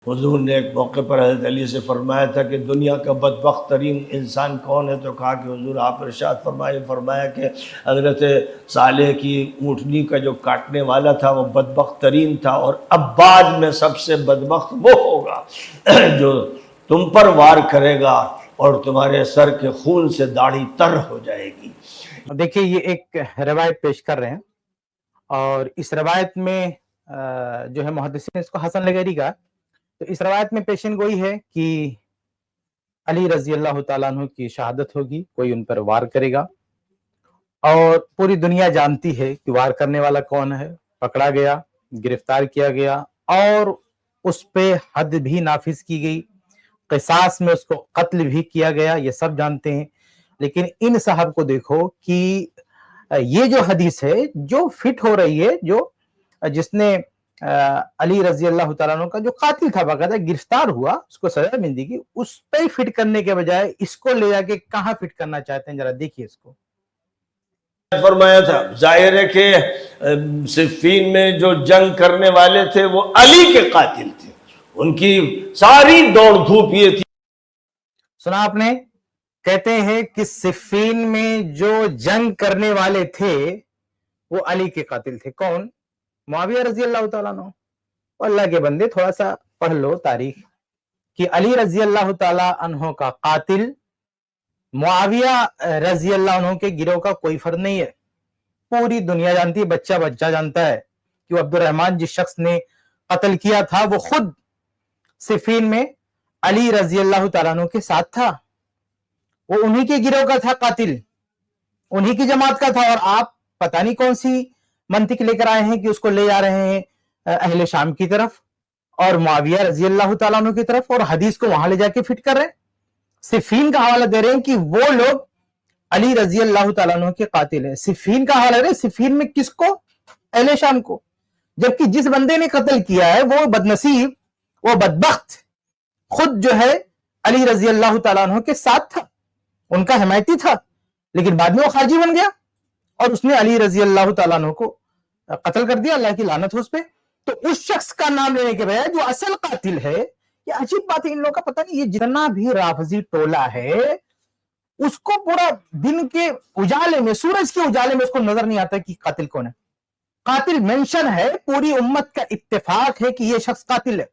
حضور نے ایک موقع پر حضرت علی سے فرمایا تھا کہ دنیا کا بدبخت ترین انسان کون ہے؟ تو کہا کہ حضور آپ ارشاد فرمایا کہ حضرت صالح کی اونٹنی کا جو کاٹنے والا تھا وہ بدبخت ترین تھا، اور اب بعد میں سب سے بدبخت وہ ہوگا جو تم پر وار کرے گا اور تمہارے سر کے خون سے داڑھی تر ہو جائے گی۔ دیکھیے یہ ایک روایت پیش کر رہے ہیں، اور اس روایت میں جو ہے محدثین اس کو حسن لغیری کا، تو اس روایت میں پیشن گوئی ہے کہ علی رضی اللہ تعالیٰ عنہ کی شہادت ہوگی، کوئی ان پر وار کرے گا، اور پوری دنیا جانتی ہے کہ وار کرنے والا کون ہے، پکڑا گیا، گرفتار کیا گیا، اور اس پہ حد بھی نافذ کی گئی، قصاص میں اس کو قتل بھی کیا گیا، یہ سب جانتے ہیں۔ لیکن ان صاحب کو دیکھو کہ یہ جو حدیث ہے جو فٹ ہو رہی ہے، جو جس نے علی رضی اللہ تعالیٰ عنہ کا جو قاتل تھا باقاعدہ گرفتار ہوا، اس کو سزا ملی گی، اس پہ فٹ کرنے کے بجائے اس کو لے جا کے کہاں فٹ کرنا چاہتے ہیں، ذرا دیکھیے اس کو۔ فرمایا تھا ظاہر ہے کہ صفین میں جو جنگ کرنے والے تھے وہ علی کے قاتل تھے، ان کی ساری دوڑ دھوپ یہ تھی۔ سنا آپ نے؟ کہتے ہیں کہ صفین میں جو جنگ کرنے والے تھے وہ علی کے قاتل تھے۔ کون؟ معاویہ رضی اللہ تعالیٰ عنہ۔ اللہ کے بندے تھوڑا سا پڑھ لو تاریخ کہ علی رضی اللہ تعالیٰ عنہ کا قاتل معاویہ رضی اللہ عنہ کے گروہ کا کوئی فرد نہیں ہے۔ پوری دنیا جانتی ہے، بچہ بچہ جانتا ہے کہ وہ عبد الرحمن جس شخص نے قتل کیا تھا وہ خود صفین میں علی رضی اللہ تعالیٰ عنہ کے ساتھ تھا، وہ انہی کے گروہ کا تھا قاتل، انہی کی جماعت کا تھا، اور آپ پتہ نہیں کون سی منطق لے کر آئے ہیں کہ اس کو لے جا رہے ہیں اہل شام کی طرف اور معاویہ رضی اللہ تعالیٰ عنہ کی طرف، اور حدیث کو وہاں لے جا کے فٹ کر رہے ہیں، صفین کا حوالہ دے رہے ہیں کہ وہ لوگ علی رضی اللہ تعالیٰ عنہ کے قاتل ہیں۔ صفین کا حوالہ دے رہے ہیں، صفین میں کس کو؟ اہل شام کو، جبکہ جس بندے نے قتل کیا ہے وہ بدنصیب، وہ بدبخت خود جو ہے علی رضی اللہ تعالیٰ عنہ کے ساتھ تھا، ان کا حمایتی تھا، لیکن بعد میں وہ خارجی بن گیا اور اس نے علی رضی اللہ تعالیٰ عنہ کو قتل کر دیا، اللہ کی لعنت ہو اس پہ۔ تو اس شخص کا نام لینے کے بجائے جو اصل قاتل ہے، یہ عجیب بات ہے، ان لوگوں کا پتہ نہیں، یہ جتنا بھی رافضی ٹولہ ہے اس کو پورا دن کے اجالے میں، سورج کے اجالے میں اس کو نظر نہیں آتا کہ قاتل کون ہے۔ قاتل مینشن ہے، پوری امت کا اتفاق ہے کہ یہ شخص قاتل ہے،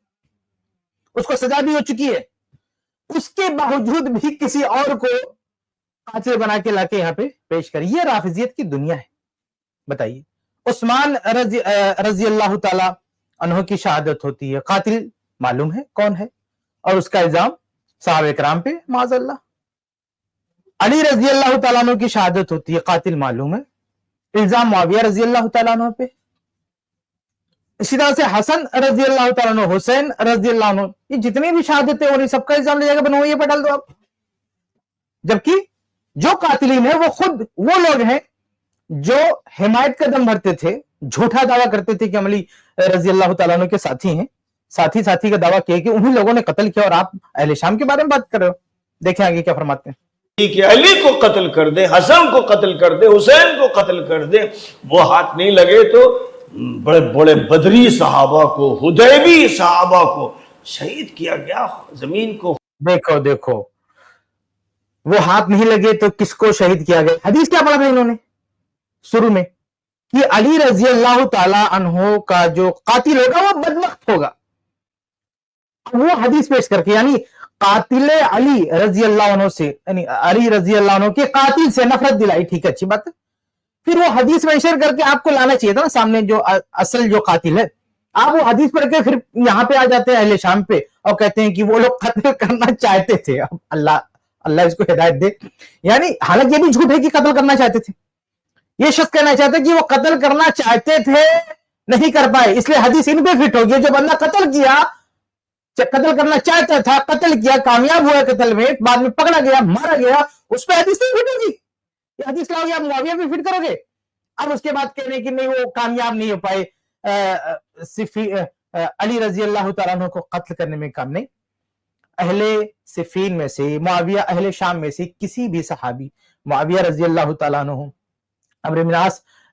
اس کو سزا بھی ہو چکی ہے، اس کے باوجود بھی کسی اور کو قاتل بنا کے لا کے یہاں پہ پیش کر۔ یہ رافضیت کی دنیا ہے۔ بتائیے، عثمان رضی اللہ تعالیٰ عنہ کی شہادت ہوتی ہے، قاتل معلوم ہے کون ہے، اور اس کا الزام صحابہ کرام پہ معاذ اللہ۔ علی رضی اللہ تعالیٰ عنہ کی شہادت ہوتی ہے، قاتل معلوم ہے، الزام معاویہ رضی اللہ تعالیٰ عنہ پہ۔ اسی طرح سے حسن رضی اللہ تعالیٰ عنہ، حسین رضی اللہ عنہ، یہ جتنی بھی شہادتیں ہو رہی سب کا الزام لے جائے گا، بنوائیے پہ ڈال دو آپ۔ جبکہ جو قاتلین ہیں وہ خود وہ لوگ ہیں جو حمایت کا دم بھرتے تھے، جھوٹا دعویٰ کرتے تھے کہ ہم علی رضی اللہ تعالیٰ عنہ کے ساتھی ہیں، ساتھی کا دعویٰ کیا کہ انہی لوگوں نے قتل کیا، اور آپ اہل شام کے بارے میں بات کر رہے ہو۔ دیکھیں آگے کیا فرماتے ہیں کہ علی کو قتل کر دے، حسن کو قتل کر دے، حسین کو قتل کر دے، وہ ہاتھ نہیں لگے تو بڑے بڑے بدری صحابہ کو، حدیبی صحابہ کو شہید کیا گیا، زمین کو۔ دیکھو وہ ہاتھ نہیں لگے تو کس کو شہید کیا گیا؟ حدیث کیا پڑھا تھا انہوں نے شروع میں کہ علی رضی اللہ تعالی عنہ کا جو قاتل ہوگا وہ بدبخت ہوگا، وہ حدیث پیش کر کے، یعنی قاتل علی رضی اللہ عنہ سے، یعنی علی رضی اللہ عنہ کے قاتل سے نفرت دلائی، ٹھیک ہے، اچھی بات ہے۔ پھر وہ حدیث مینشن کر کے آپ کو لانا چاہیے تھا نا سامنے جو اصل جو قاتل ہے، آپ وہ حدیث پڑھ کے پھر یہاں پہ آ جاتے ہیں اہل شام پہ اور کہتے ہیں کہ وہ لوگ قتل کرنا چاہتے تھے۔ اللہ اس کو ہدایت دے، یعنی حالانکہ یہ بھی جھوٹ ہے کہ قتل کرنا چاہتے تھے، یہ شخص کہنا چاہتا ہے کہ وہ قتل کرنا چاہتے تھے نہیں کر پائے، اس لیے حدیث ان پہ فٹ ہوگی۔ جو بندہ قتل کیا، قتل کرنا چاہتا تھا، قتل کیا، کامیاب ہوا قتل میں، بعد میں پکڑا گیا، مارا گیا، اس پہ حدیث نہیں فٹ ہوگی۔ یہ حدیث لاؤ گے آپ معاویہ پہ فٹ کرو گے، اب اس کے بعد کہنے کہ نہیں وہ کامیاب نہیں ہو پائے، علی رضی اللہ تعالیٰ عنہ کو قتل کرنے میں کام نہیں۔ اہل صفین میں سے، معاویہ اہل شام میں سے کسی بھی صحابی، معاویہ رضی اللہ تعالیٰ عنہ، عمرو بن عاص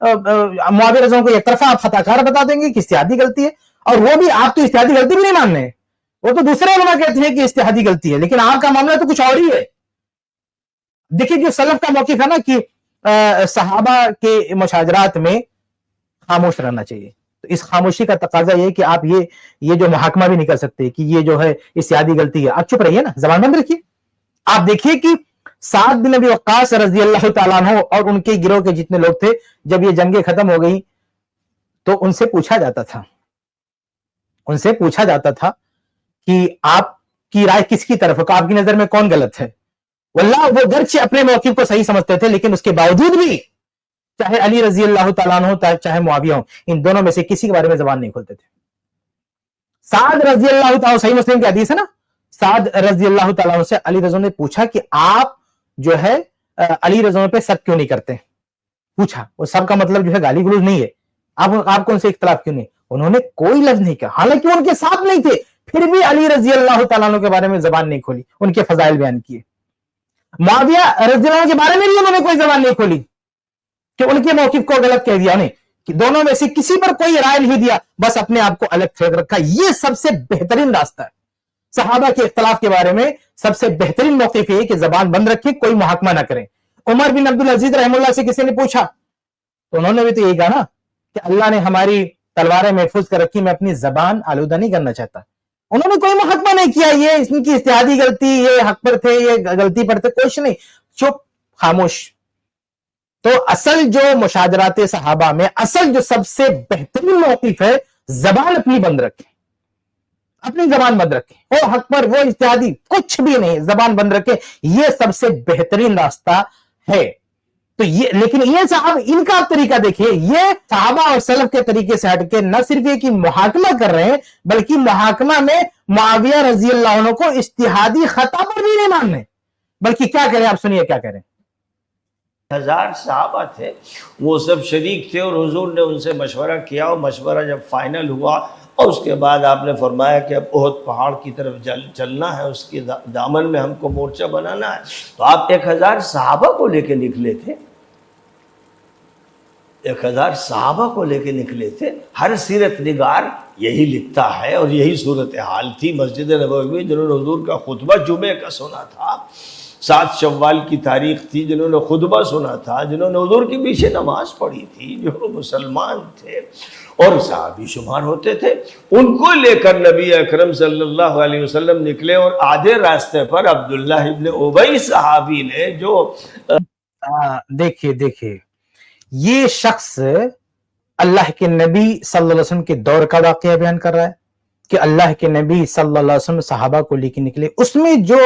معاویہ رضی اللہ عنہ کو ایک طرفہ آپ خطاکار بتا دیں گے کہ اجتہادی غلطی ہے, اور وہ بھی آپ تو اجتہادی غلطی بھی نہیں مان رہے, وہ تو دوسرے علماء کہتے ہیں کہ اجتہادی غلطی ہے, لیکن آپ کا معاملہ تو کچھ اور ہی ہے. دیکھیے جو سلف کا موقف ہے نا کہ صحابہ کے مشاجرات میں خاموش رہنا چاہیے, تو اس خاموشی کا تقاضا یہ کہ آپ یہ جو محاکمہ بھی نہیں کر سکتے کہ یہ جو ہے اجتہادی غلطی ہے, آپ چپ رہیے نا, زبان بند رکھیے. آپ دیکھیے کہ سعد بن ابی وقاص رضی اللہ تعالیٰ عنہ اور ان کے گروہ کے جتنے لوگ تھے, جب یہ جنگیں ختم ہو گئی تو ان سے پوچھا جاتا تھا کہ آپ کی رائے کس کی طرف ہے, آپ کی نظر میں کون غلط ہے. واللہ وہ گرچہ اپنے موقف کو صحیح سمجھتے تھے, لیکن اس کے باوجود بھی چاہے علی رضی اللہ تعالیٰ عنہ ہو چاہے معاویہ ہو, ان دونوں میں سے کسی کے بارے میں زبان نہیں کھولتے تھے. سعد رضی اللہ تعالیٰ, صحیح مسلم کی حدیث ہے نا, سعد رضی اللہ تعالیٰ عنہ سے علی رضی نے پوچھا کہ آپ جو ہے علی رضی پہ سب کیوں نہیں کرتے, پوچھا. وہ سب کا مطلب جو ہے گالی گلوز نہیں ہے, آپ کو ان سے اختلاف کیوں نہیں. انہوں نے کوئی لفظ نہیں کہا, حالانکہ وہ ان کے ساتھ نہیں تھے, پھر بھی علی رضی اللہ تعالیٰ عنہ کے بارے میں زبان نہیں کھولی, ان کے فضائل بیان کیے. معاویہ رضی اللہ عنہ کے بارے میں بھی انہوں نے کوئی زبان نہیں کھولی کہ ان کے موقف کو غلط کہہ دیا, نہیں, کہ دونوں میں سے کسی پر کوئی رائے نہیں دیا, بس اپنے آپ کو الگ پھینک رکھا. یہ سب سے بہترین راستہ ہے. صحابہ کے اختلاف کے بارے میں سب سے بہترین موقف یہ کہ زبان بند رکھیں, کوئی محاکمہ نہ کریں. عمر بن عبدالعزیز رحمہ اللہ سے کسی نے پوچھا تو انہوں نے بھی تو یہی کہا نا کہ اللہ نے ہماری تلواریں محفوظ کر رکھی, میں اپنی زبان آلودہ نہیں کرنا چاہتا. انہوں نے کوئی محاکمہ نہیں کیا, یہ ان کی اجتہادی غلطی, یہ حق پر تھے, یہ غلطی پر تھے, کچھ نہیں, چپ, خاموش. تو اصل جو مشاجرات صحابہ میں اصل جو سب سے بہترین موقف ہے, زبان اپنی بند رکھیں, اپنی زبان بند رکھیں, وہ حق پر وہ اجتہادی کچھ بھی نہیں, زبان بند رکھیں, یہ سب سے بہترین راستہ ہے. تو یہ, لیکن یہ صاحب ان کا طریقہ دیکھیے, یہ صحابہ اور سلف کے طریقے سے ہٹ کے نہ صرف یہ کہ محاکمہ کر رہے ہیں, بلکہ محاکمہ میں معاویہ رضی اللہ عنہ کو اجتہادی خطا پر بھی نہیں ماننے, بلکہ کیا کریں, آپ سنیے کیا کریں. 1000 صحابہ تھے, وہ سب شریک تھے, اور حضور نے ان سے مشورہ کیا, اور مشورہ جب فائنل ہوا اور اس کے بعد آپ نے فرمایا کہ اب احد پہاڑ کی طرف چلنا ہے, اس کے دامن میں ہم کو مورچہ بنانا ہے. تو آپ 1000 صحابہ کو لے کے نکلے تھے, 1000 صحابہ کو لے کے نکلے تھے. ہر سیرت نگار یہی لکھتا ہے, اور یہی صورتحال تھی مسجد نبوی میں. جنہوں نے حضور کا خطبہ جمعے کا سنا تھا, 7 شوال کی تاریخ تھی, جنہوں نے خطبہ سنا تھا, جنہوں نے حضور کے پیچھے نماز پڑھی تھی, جو مسلمان تھے اور صحابی شمار ہوتے تھے, ان کو لے کر نبی اکرم صلی اللہ علیہ وسلم نکلے. اور آدھے راستے پر عبداللہ ابن ابی صحابی نے جو دیکھیے یہ شخص اللہ کے نبی صلی اللہ علیہ وسلم کے دور کا واقعہ بیان کر رہا ہے کہ اللہ کے نبی صلی اللہ علیہ وسلم صحابہ کو لے کے نکلے. اس میں جو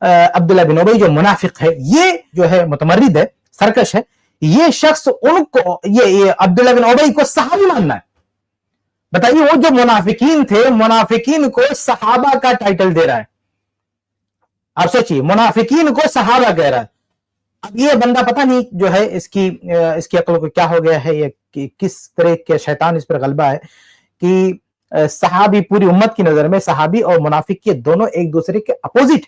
عبداللہ بن ابی جو منافق ہے, یہ جو ہے متمرد ہے, سرکش ہے, یہ شخص ان کو, یہ عبداللہ بن ابی کو صحابی ماننا ہے. بتائیے, وہ جو منافقین تھے, منافقین کو صحابہ کا ٹائٹل دے رہا ہے. آپ سوچئے, منافقین کو صحابہ کہہ رہا ہے. اب یہ بندہ پتہ نہیں جو ہے اس کی عقل کو کیا ہو گیا ہے, یہ کس طرح کے شیطان اس پر غلبہ ہے کہ صحابی, پوری امت کی نظر میں صحابی اور منافق کے دونوں ایک دوسرے کے اپوزٹ.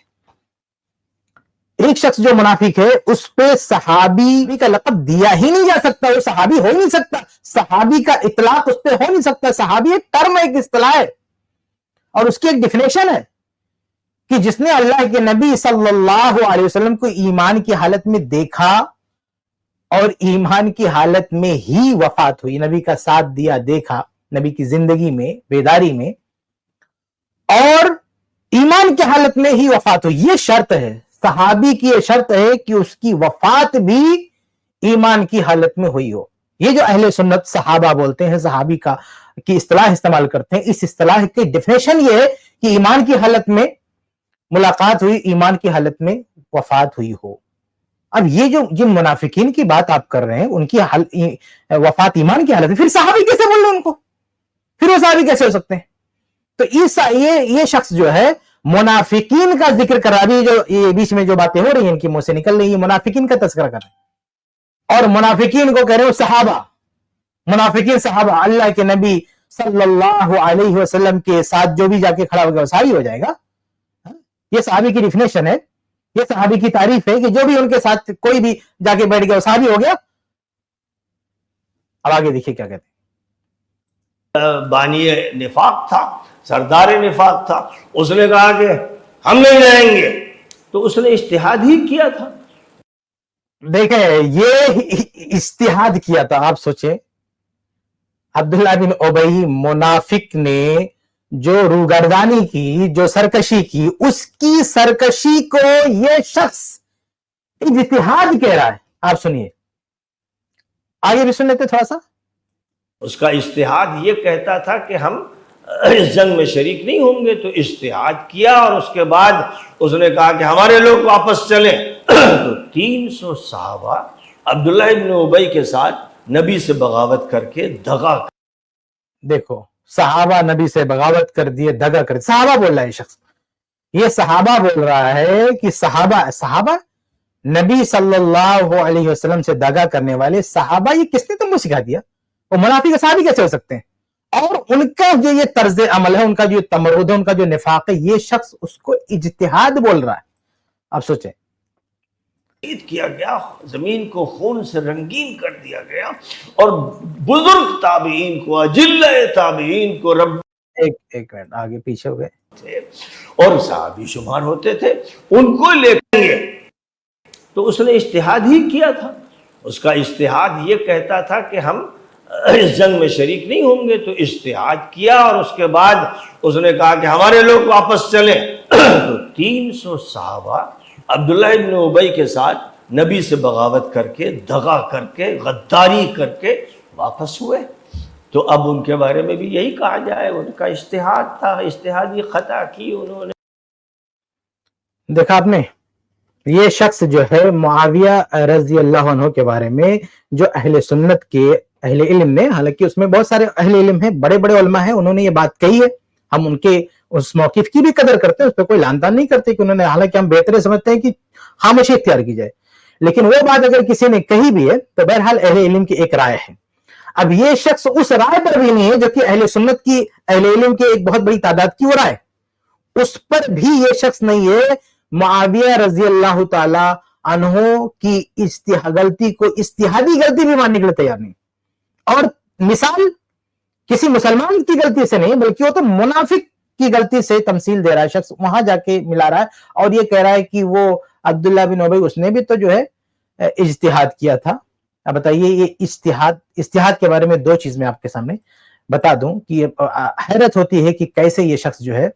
ایک شخص جو منافق ہے اس پہ صحابی کا لقب دیا ہی نہیں جا سکتا, وہ صحابی ہو ہی نہیں سکتا, صحابی کا اطلاق اس پہ ہو نہیں سکتا. صحابی ایک ٹرم ہے, ایک اصطلاح ہے, اور اس کی ایک ڈیفینیشن ہے کہ جس نے اللہ کے نبی صلی اللہ علیہ وسلم کو ایمان کی حالت میں دیکھا اور ایمان کی حالت میں ہی وفات ہوئی, نبی کا ساتھ دیا, دیکھا نبی کی زندگی میں, بیداری میں, اور ایمان کی حالت میں ہی وفات ہوئی. یہ شرط ہے صحابی کی, یہ شرط ہے کہ اس کی وفات بھی ایمان کی حالت میں ہوئی ہو. یہ جو اہل سنت صحابہ بولتے ہیں, صحابی کی اصطلاح استعمال کرتے ہیں, اس اصطلاح کی ڈیفینیشن یہ ہے کہ ایمان کی حالت میں ملاقات ہوئی, ایمان کی حالت میں وفات ہوئی ہو. اب یہ جو جن منافقین کی بات آپ کر رہے ہیں, ان کی وفات ایمان کی حالت ہے, پھر صحابی کیسے بول رہے ہیں ان کو, پھر وہ صحابی کیسے ہو سکتے ہیں؟ تو یہ شخص جو ہے منافقین کا ذکر کر رہا ہے. جو یہ بیچ میں جو باتیں ہو رہی ہیں ان کی منہ سے نکل رہی ہیں, منافقین کا تذکرہ کر رہے ہیں, اور منافقین کو کہہ رہے ہو صحابہ. منافقین صحابہ, اللہ کے نبی صلی اللہ علیہ وسلم کے ساتھ جو بھی جا کے کھڑا ہوگا وہ صحابی ہو جائے گا. یہ صحابی کی ڈیفینیشن ہے, یہ صحابی کی تعریف ہے کہ جو بھی ان کے ساتھ کوئی بھی جا کے بیٹھ گیا وہ صحابی ہو گیا. اب آگے دیکھیے کیا کہتے ہیں. بانی نفاق تھا، سردار نفاق تھا، اس نے کہا کہ ہم نہیں رہیں گے، تو اس نے اجتہاد ہی کیا تھا. دیکھیں یہ اجتہاد کیا تھا. آپ سوچیں عبداللہ بن ابی منافق نے جو روگردانی کی، جو سرکشی کی، اس کی سرکشی کو یہ شخص اجتہاد کہہ رہا ہے. آپ سنیے آگے بھی سن لیتے تھوڑا سا. اس کا اجتہاد یہ کہتا تھا کہ ہم اس جنگ میں شریک نہیں ہوں گے، تو اجتہاد کیا اور اس کے بعد اس نے کہا کہ ہمارے لوگ واپس چلیں. تو 300 صحابہ عبداللہ ابن ابی کے ساتھ نبی سے بغاوت کر کے دغا. دیکھو صحابہ نبی سے بغاوت کر دیے، دغا کر، صحابہ بول رہا ہے یہ شخص، یہ صحابہ بول رہا ہے کہ صحابہ نبی صلی اللہ علیہ وسلم سے دغا کرنے والے صحابہ، یہ کس نے تم کو سکھا دیا؟ وہ منافق صحابی کیسے ہو سکتے ہیں؟ اور ان کا جو یہ طرز عمل ہے، ان کا جو تمرد ہے، ان کا جو نفاق ہے، یہ شخص اس کو اجتہاد بول رہا ہے. آپ سوچیں کیا گیا، زمین کو خون سے رنگین کر دیا گیا، اور بزرگ تابعین کو، اجلہ تابعین کو رب ایک منٹ آگے پیچھے ہو گئے تھے اور صحابی شمار ہوتے تھے، ان کو لے گے. تو اس نے اجتہاد ہی کیا تھا. اس کا اجتہاد یہ کہتا تھا کہ ہم اس جنگ میں شریک نہیں ہوں گے، تو اجتہاد کیا اور اس کے بعد اس نے کہا کہ ہمارے لوگ واپس چلیں. تو 300 صحابہ عبداللہ ابن ابی کے ساتھ نبی سے بغاوت کر کے، دغا کر کے، غداری کر کے واپس ہوئے. تو اب ان کے بارے میں بھی یہی کہا جائے، ان کا اجتہاد تھا، اجتہادی خطا کی انہوں نے. دیکھا آپ نے، یہ شخص جو ہے معاویہ رضی اللہ عنہ کے بارے میں جو اہل سنت کے اہل علم نے، حالانکہ اس میں بہت سارے اہل علم ہیں، بڑے بڑے علماء ہیں، انہوں نے یہ بات کہی ہے، ہم ان کے اس موقف کی بھی قدر کرتے ہیں، اس پہ کوئی لعن طعن نہیں کرتے کہ انہوں نے، حالانکہ ہم بہتر سمجھتے ہیں کہ خاموشی اختیار کی جائے، لیکن وہ بات اگر کسی نے کہی بھی ہے تو بہرحال اہل علم کی ایک رائے ہے. اب یہ شخص اس رائے پر بھی نہیں ہے جو کہ اہل سنت کی، اہل علم کے ایک بہت بڑی تعداد کی وہ رائے، اس پر بھی یہ شخص نہیں ہے. معاویہ رضی اللہ تعالی عنہ کی غلطی کو اجتہادی غلطی بھی ماننے کے لیے تیار نہیں. اور مثال کسی مسلمان کی غلطی سے نہیں، بلکہ وہ تو منافق کی غلطی سے تمثیل دے رہا ہے شخص، وہاں جا کے ملا رہا ہے، اور یہ کہہ رہا ہے کہ وہ عبداللہ بن ابی اس نے بھی تو جو ہے اجتہاد کیا تھا. اب بتائیے یہ اجتہاد کے بارے میں دو چیز میں آپ کے سامنے بتا دوں کہ حیرت ہوتی ہے کہ کیسے یہ شخص جو ہے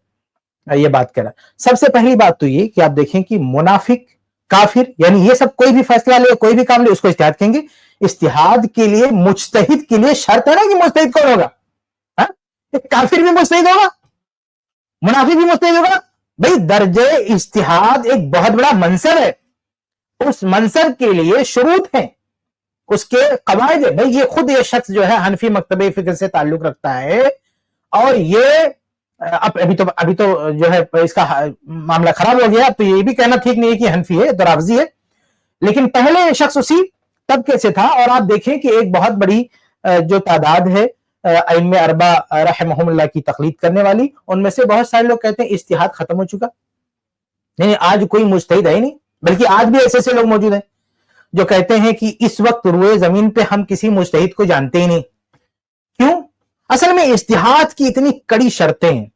یہ بات کر رہا. سب سے پہلی بات تو یہ کہ آپ دیکھیں کہ منافق، کافر، یعنی یہ سب کوئی بھی فیصلہ لے، کوئی بھی کام لے، اس کو اجتہاد کہیں گے. اجتہاد کے لیے مجتہد کے لیے شرط ہے نا کہ مجتہد کون ہوگا؟ کافر بھی مجتہد ہوگا، منافق بھی مجتہد ہوگا. بھئی درجہ اجتہاد ایک بہت بڑا منصب ہے، اس منصب کے لیے شروط ہیں، اس کے قواعد ہے. بھئی یہ خود یہ شخص جو ہے حنفی مکتبہ فکر سے تعلق رکھتا ہے، اور یہ ابھی تو جو ہے اس کا معاملہ خراب ہو گیا، تو یہ بھی کہنا ٹھیک نہیں ہے کہ حنفی ہے، تو رافضی ہے. لیکن پہلے یہ شخص اسی طبقے سے تھا، اور آپ دیکھیں کہ ایک بہت بڑی جو تعداد ہے ائمہ اربع رحمہم اللہ کی تقلید کرنے والی، ان میں سے بہت سارے لوگ کہتے ہیں اجتہاد ختم ہو چکا، نہیں آج کوئی مجتہد ہے نہیں. بلکہ آج بھی ایسے لوگ موجود ہیں جو کہتے ہیں کہ اس وقت روئے زمین پہ ہم کسی مجتہد کو جانتے ہی نہیں. کیوں؟ اصل میں اجتہاد کی اتنی کڑی شرطیں ہیں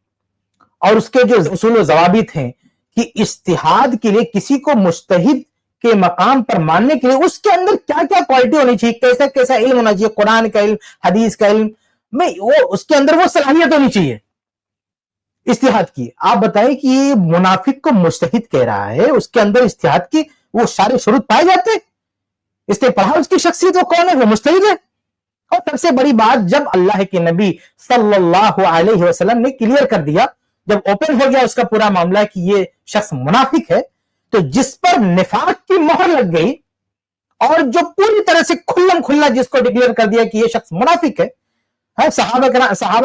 اور اس کے جو اصول و ضوابط ہیں کہ اجتہاد کے لیے کسی کو مجتہد کے مقام پر ماننے کے لیے اس کے اندر کیا کیا کوالٹی ہونی چاہیے، کیسا کیسا علم ہونا چاہیے، قرآن کا علم، حدیث کا علم، وہ اس کے اندر وہ صلاحیت ہونی چاہیے اجتہاد کی. آپ بتائیں کہ یہ منافق کو مجتہد کہہ رہا ہے، اس کے اندر اجتہاد کی وہ سارے شروط پائے جاتے ہیں؟ اس نے پڑھا اس کی شخصیت، وہ کون ہے؟ وہ مجتہد ہے. اور سب سے بڑی بات، جب اللہ کے نبی صلی اللہ علیہ وسلم نے کلیئر کر دیا، جب اوپن ہو گیا اس کا پورا معاملہ کہ یہ شخص منافق ہے، تو جس پر نفاق کی مہر لگ گئی اور جو پوری طرح سے کھلم کھلا جس کو ڈکلیئر کر دیا کہ یہ شخص منافق ہے، صحابہ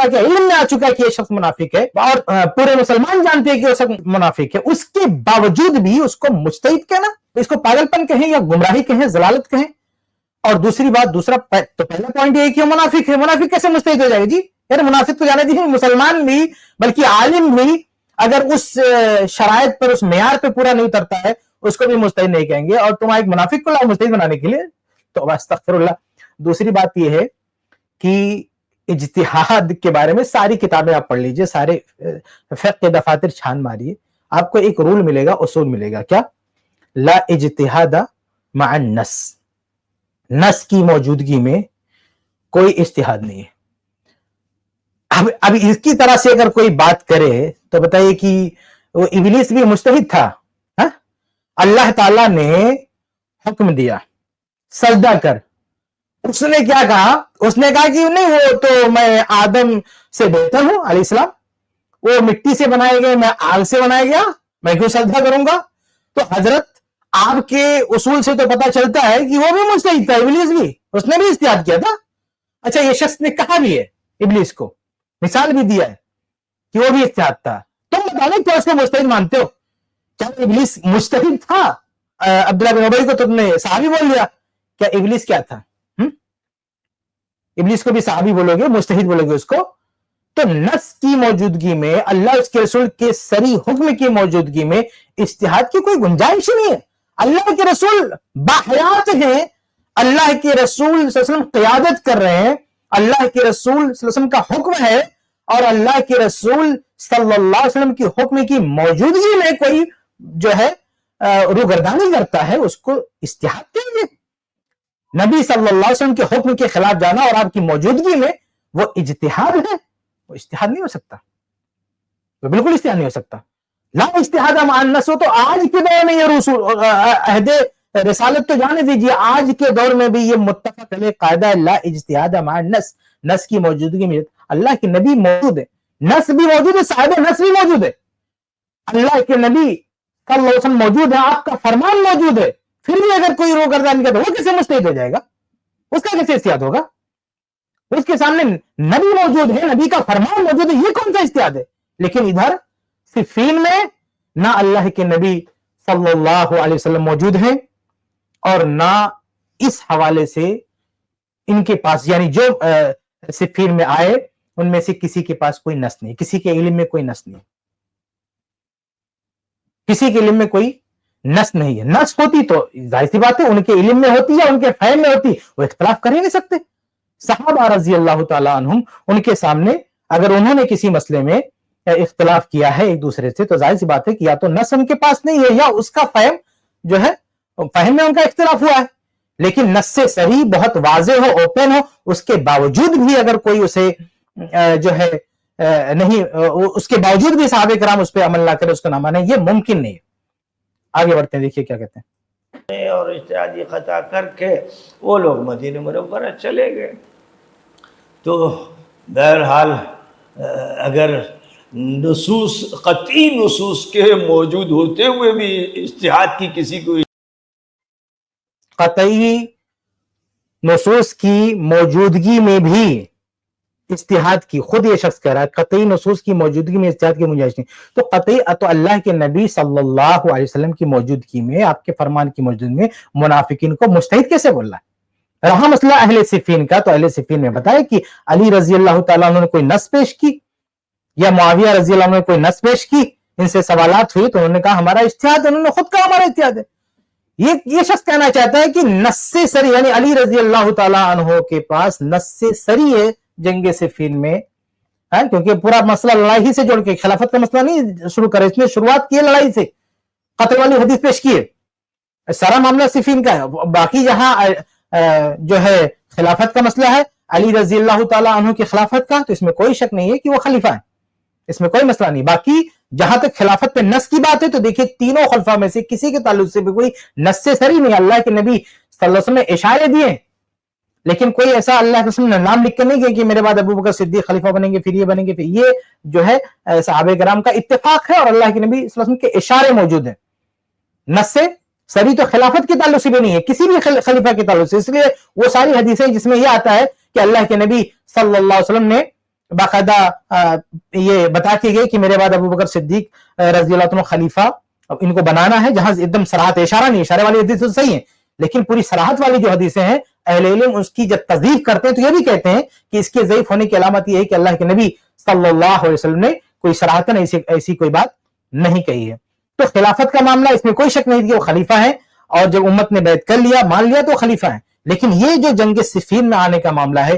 کے علم میں آ چکا کہ یہ شخص منافق ہے، اور پورے مسلمان جانتے ہیں کہ وہ شخص منافق ہے، اس کے باوجود بھی اس کو مجتہد کہنا، اس کو پاگل پن کہیں یا گمراہی کہیں، ضلالت کہیں. اور دوسری بات، تو پہلا پوائنٹ یہ ہے کہ وہ منافق ہے. منافق کیسے مجتہد ہو جائے گا جی؟ یار منافق تو جانے دیجیے، مسلمان بھی بلکہ عالم بھی اگر اس شرائط پر، اس معیار پہ پورا نہیں اترتا ہے، اس کو بھی مجتہد نہیں کہیں گے، اور تم ایک منافق کو لاؤ مجتہد بنانے کے لیے، تو استغفر اللہ. دوسری بات یہ ہے کہ اجتہاد کے بارے میں ساری کتابیں آپ پڑھ لیجئے، سارے فقہ کے دفاتر چھان ماریے، آپ کو ایک رول ملے گا، اصول ملے گا، کیا؟ لا اجتہاد مع النص، نص کی موجودگی میں کوئی اجتہاد نہیں ہے۔ اب اس کی طرح سے اگر کوئی بات کرے تو بتائیے کہ وہ ابلیس بھی مجتہد تھا، ہاں؟ اللہ تعالیٰ نے حکم دیا سجدہ کر، اس نے کیا کہا؟ اس نے کہا کہ نہیں، وہ تو میں آدم سے بہتر ہوں علیہ السلام، وہ مٹی سے بنائے گئے، میں آگ سے بنایا گیا، میں کیوں سجدہ کروں گا؟ تو حضرت آپ کے اصول سے تو پتا چلتا ہے کہ وہ بھی مجتہد تھا، ابلیس بھی، اس نے بھی اجتہاد کیا تھا۔ اچھا، یہ شخص نے کہا بھی ہے ابلیس کو، مثال بھی دیا ہے کہ وہ بھی اجتہاد تھا، تم بتانا کیا اس کو مجتہد مانتے ہو؟ کیا ابلیس مجتہد تھا؟ عبداللہ بن ابی کو تم نے صحابی بول دیا، کیا ابلیس کیا تھا؟ ابلیس کو بھی صحابی بولو گے، مجتہد بولو گے اس کو؟ تو نص کی موجودگی میں، اللہ اس کے رسول کے صریح حکم کی موجودگی میں اجتہاد کی کوئی گنجائش نہیں ہے۔ اللہ کے رسول باحیات ہیں، اللہ کے رسول صلی اللہ علیہ وسلم قیادت کر رہے ہیں، اللہ کے رسول صلی اللہ علیہ وسلم کا حکم ہے، اور اللہ کے رسول صلی اللہ علیہ وسلم کی حکم کی موجودگی میں کوئی جو ہے روگردانی کرتا ہے، اس کو اجتہاد کہیں گے؟ نبی صلی اللہ علیہ وسلم کے حکم کے خلاف جانا اور آپ کی موجودگی میں وہ اجتہاد ہے، وہ اجتہاد نہیں ہو سکتا، وہ بالکل اجتہاد نہیں ہو سکتا۔ لا اجتہاد مع النص، تو آج کے دور میں یہ رسول عہد رسالت تو جانے دیجیے، آج کے دور میں بھی یہ متفق علیہ قاعدہ ہے، لا اجتہاد مع النص، نص کی موجودگی میں اللہ کے نبی موجود ہے، نص بھی موجود ہے، صاحب نص بھی موجود ہے، اللہ کے نبی صلی اللہ علیہ وسلم موجود ہے، آپ کا فرمان موجود ہے، پھر بھی اگر کوئی روگردانی کرتا ہے وہ کیسے مجتہد ہو جائے گا؟ اس کا کیسے اجتہاد ہوگا؟ اس کے سامنے نبی موجود ہے، نبی کا فرمان موجود ہے، یہ کون سا اجتہاد ہے؟ لیکن ادھر صفین میں نہ اللہ کے نبی صلی اللہ علیہ وسلم موجود ہیں، اور نہ اس حوالے سے ان کے پاس، یعنی جو صفین میں آئے ان میں سے کسی کے پاس کوئی نص نہیں، کسی کے علم میں کوئی نص نہیں، کسی کے علم میں کوئی نص نہیں ہے۔ نص ہوتی تو ظاہر سی بات ہے ان کے علم میں ہوتی یا ان کے فہم میں ہوتی، وہ اختلاف کر ہی نہیں سکتے۔ صحابہ رضی اللہ تعالیٰ عنہم، ان کے سامنے اگر انہوں نے کسی مسئلے میں اختلاف کیا ہے ایک دوسرے سے، تو ظاہر سی بات ہے کہ یا تو نص ان کے پاس نہیں ہے، یا اس کا فہم جو ہے، فہم میں ان کا اختلاف ہوا ہے۔ لیکن نص سے صحیح بہت واضح ہو، اوپن ہو، اس کے باوجود بھی اگر کوئی اسے جو ہے نہیں، اس کے باوجود بھی صحابہ کرام اس پہ عمل نہ کرے، اس کو نہ مانے، یہ ممکن نہیں ہے۔ آگے بڑھتے ہیں، دیکھیے کیا کہتے ہیں۔ اور اجتہادی خطا کر کے وہ لوگ مدینہ منورہ چلے گئے۔ تو بہرحال اگر نصوص، قطعی نصوص کے موجود ہوتے ہوئے بھی اجتہاد کی کسی کو، قطعی نصوص کی موجودگی میں بھی اجتہاد کی، خود یہ شخص کہہ رہا ہے قطعی نصوص کی موجودگی میں اجتہاد کی گنجائش نہیں، تو قطعی تو اللہ کے نبی صلی اللہ علیہ وسلم کی موجودگی میں، آپ کے فرمان کی موجودگی میں منافقین کو مجتہد کیسے بول رہا ہے؟ رہا مسئلہ اہل صفین کا، تو اہل صفین میں بتایا کہ علی رضی اللہ تعالیٰ عنہ نے کوئی نص پیش کی، یا معاویہ رضی اللہ عنہ نے کوئی نص پیش کی، ان سے سوالات ہوئی تو انہوں نے کہا ہمارا اجتہاد، انہوں نے خود کہا ہمارا اجتہاد ہے۔ یہ شخص کہنا چاہتا ہے کہ نص سے سری، یعنی علی رضی اللہ تعالیٰ عنہ کے پاس نص سے سری ہے جنگ صفین میں، کیونکہ پورا مسئلہ لڑائی ہی سے جوڑ کے، خلافت کا مسئلہ نہیں شروع کرے، اس نے شروعات کی ہے لڑائی سے، قتل والی حدیث پیش کی ہے، سارا معاملہ صفین کا ہے۔ باقی جہاں جو ہے خلافت کا مسئلہ ہے، علی رضی اللہ تعالیٰ عنہ کی خلافت کا، تو اس میں کوئی شک نہیں ہے کہ وہ خلیفہ ہیں، اس میں کوئی مسئلہ نہیں۔ باقی جہاں تک خلافت پہ نص کی بات ہے تو دیکھیے تینوں خلفاء میں سے کسی کے تعلق سے بھی کوئی نص سے سری نہیں، اللہ کے نبی صلی اللہ علیہ وسلم نے اشارے دیے ہیں، لیکن کوئی ایسا اللہ کے رسول نے نام لکھ کے نہیں گیا کہ میرے بعد ابو بکر صدیق خلیفہ بنیں گے، پھر یہ بنیں گے، پھر یہ جو ہے صحابہ کرام کا اتفاق ہے، اور اللہ کے نبی صلی اللہ علیہ وسلم کے اشارے موجود ہیں۔ نص سے سری تو خلافت کے تعلق سے بھی نہیں ہے، کسی بھی خلیفہ کے تعلق سے، اس لیے وہ ساری حدیثیں جس میں یہ آتا ہے کہ اللہ کے نبی صلی اللہ علیہ وسلم نے باقاعدہ یہ بتا کے گئے کہ میرے بعد ابو بکر صدیق رضی اللہ عنہ خلیفہ ان کو بنانا ہے، جہاں ایک دم صراحت اشارہ نہیں، اشارے والی حدیث تو صحیح ہے، لیکن پوری صراحت والی جو حدیثیں ہیں اہل علم اس کی جب تضعیف کرتے ہیں تو یہ بھی کہتے ہیں کہ اس کے ضعیف ہونے کی علامت یہ ہے کہ اللہ کے نبی صلی اللہ علیہ وسلم نے کوئی صراحتاً ایسی کوئی بات نہیں کہی ہے۔ تو خلافت کا معاملہ اس میں کوئی شک نہیں کہ وہ خلیفہ ہیں، اور جب امت نے بیعت کر لیا، مان لیا، تو خلیفہ ہیں۔ لیکن یہ جو جنگ صفین میں آنے کا معاملہ ہے،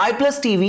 iPlus TV